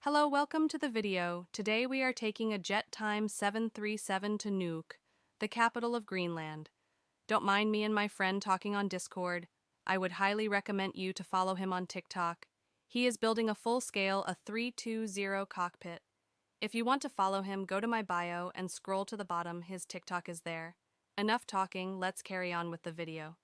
Hello, welcome to the video. Today we are taking a JetTime 737 to Nuuk, the capital of Greenland. Don't mind me and my friend talking on Discord. I would highly recommend you to follow him on TikTok. He is building a full-scale A320 cockpit. If you want to follow him, go to my bio and scroll to the bottom. His TikTok is there. Enough talking, let's carry on with the video.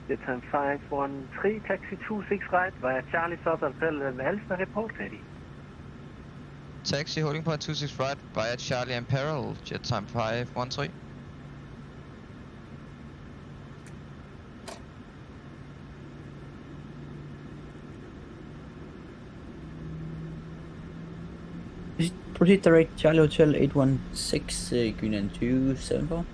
JetTime 513, taxi 26 right via Charlie Southern Hotel Halsner, report ready. Taxi holding point 26 right via Charlie and Peril, JetTime 513. Proceed direct Charlie Hotel 816, Greenland 274.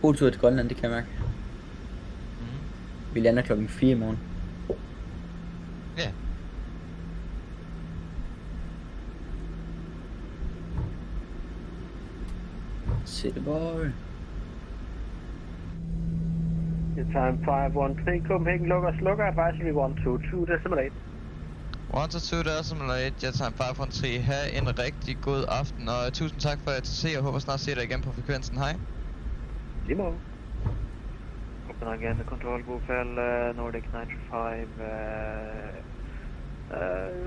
God tur til Grønland, det kan jeg mærke. Vi lander klokken 4 i morgen. Ja. City boy. JetTime 513, Copenhagen slukker, advisory 122 decimal 8. 122 decimal 8, JetTime 513. Ha' en rigtig god aften, og tusind tak for at se. Jeg håber snart at se dig igen på frekvensen. Hej. Limo. Copenhagen, control bofäl, Nordic 95,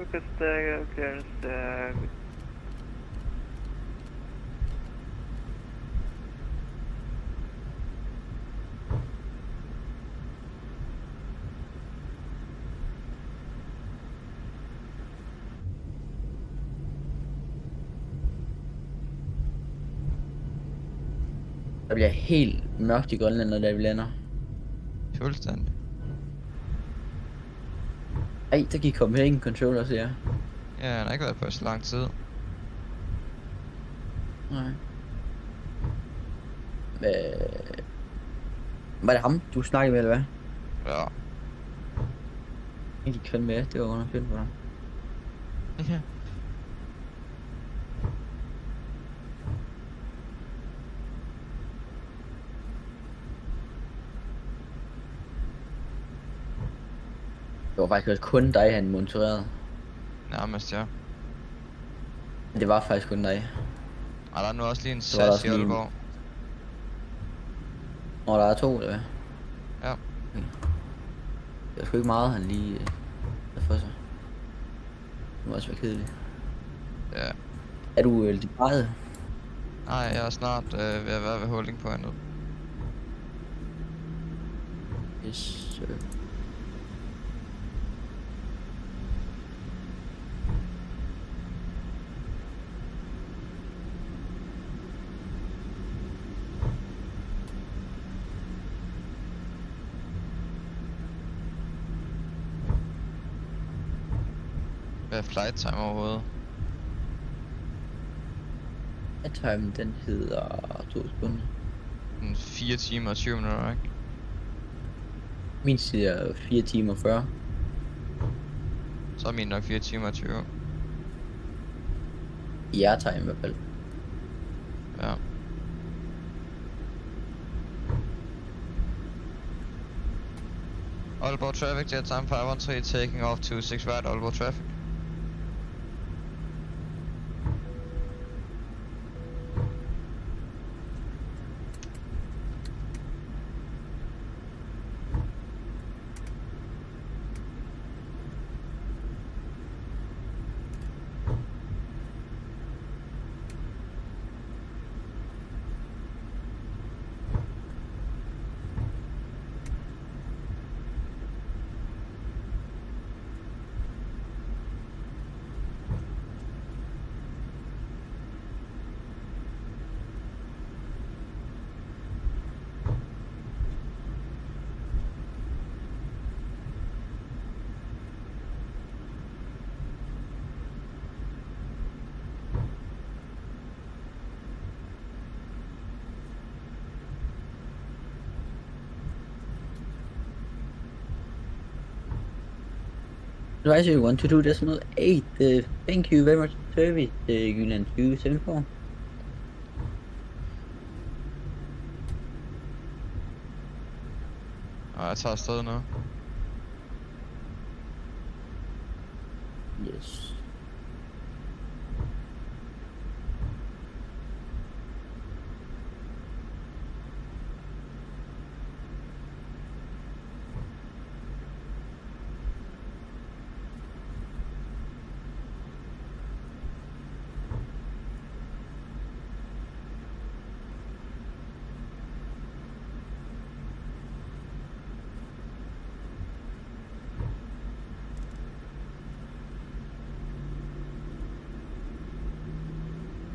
request clearance, Der bliver helt mørkt i Grønland, når vi lander. Fuldstændig. Ej, der gik Copenhagen Controller, siger jeg. Ja, han har ikke været på så lang tid. Nej. Var det ham, du snakkede med, eller hvad? Ja. Jeg gik med, det var under fedt for dig. Ja. Det var faktisk kun dig, han monitorerede. Nærmest, ja. Men det var faktisk kun dig. Og der er nu også lige en Så var der SAS også i lige en- Aalborg. Når der er 2, eller hvad? Ja. Okay. Det var sgu ikke meget, han lige havde for sig. Det må også være kedeligt. Ja. Er du lidt meget? Nej, jeg er snart ved at være ved holding pointet. Yes, Hvad er flight time overhovedet? Time, den hedder 2 sekunder. 4 timer og 20 minutter, ikke? Min siger 4 timer 40. Så er min nok 4 timer og 20. I airtime i hvert fald. Ja. Aalborg traffic, JetTime 513 taking off to 6 right, Aalborg traffic. Advisory 122.8. Thank you very much for service, Greenland 274. Og jeg tager afsted nu. Yes.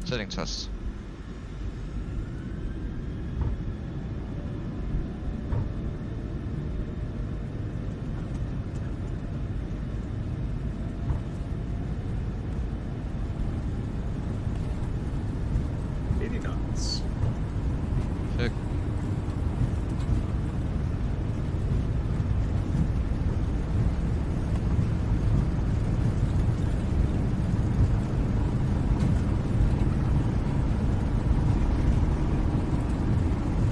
Setting test. Check.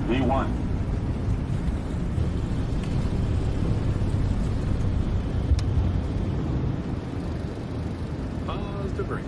V1. Pause to break.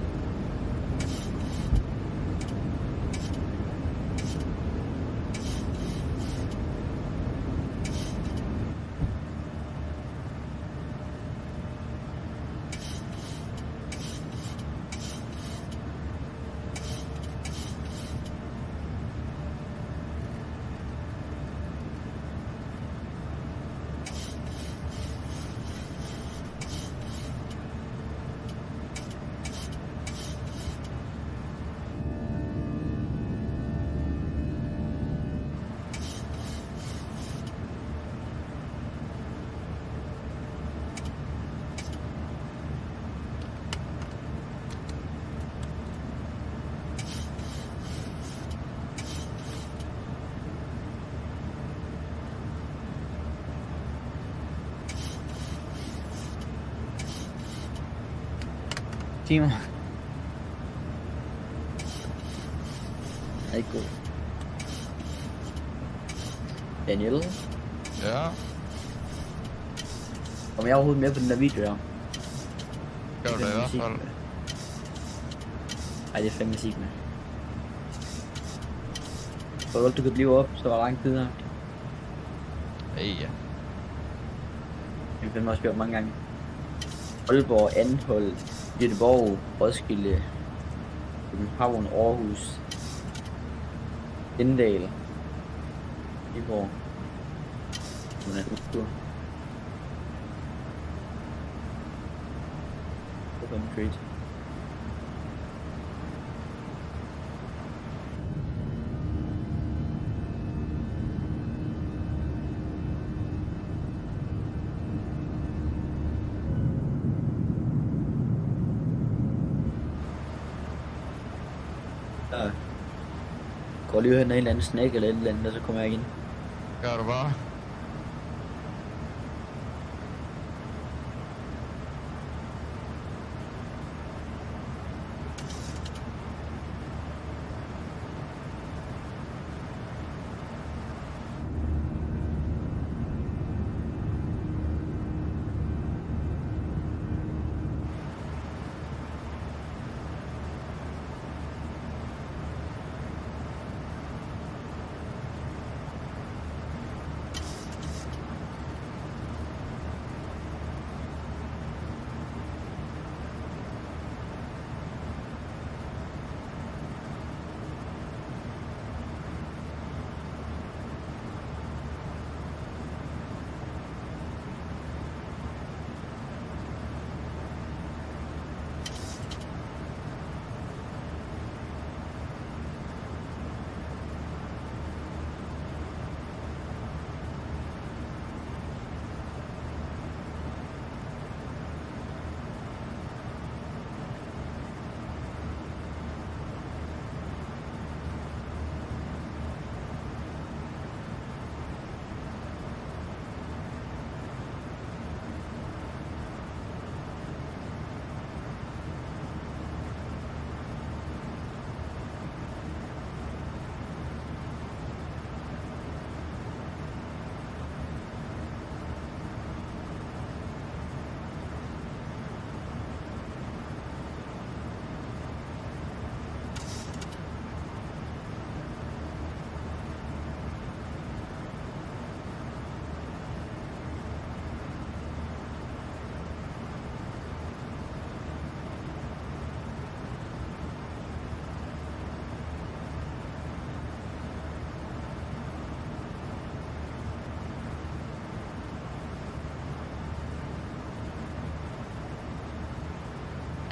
Timer. Er ikke god. Daniel, Ja, kom jeg overhovedet med på den der video her? gør du det i hvert fald. Ej, det er fandme musik med. Hvor godt du kan blive op, så var lang tid her. Ja. Jeg har fandme også gjort mange gange. Aalborg, Anholt, Göteborg, Roskilde, København, Aarhus, Indal, Viborg. Nu er det tur. Open Creed. Går lige hen af en eller anden snack eller et eller andet, og så kommer jeg ind. Gør du bare.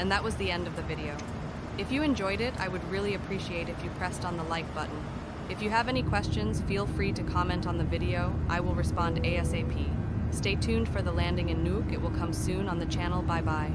And that was the end of the video. If you enjoyed it, I would really appreciate if you pressed on the like button. If you have any questions, feel free to comment on the video. I will respond ASAP. Stay tuned for the landing in Nuuk. It will come soon on the channel. Bye bye.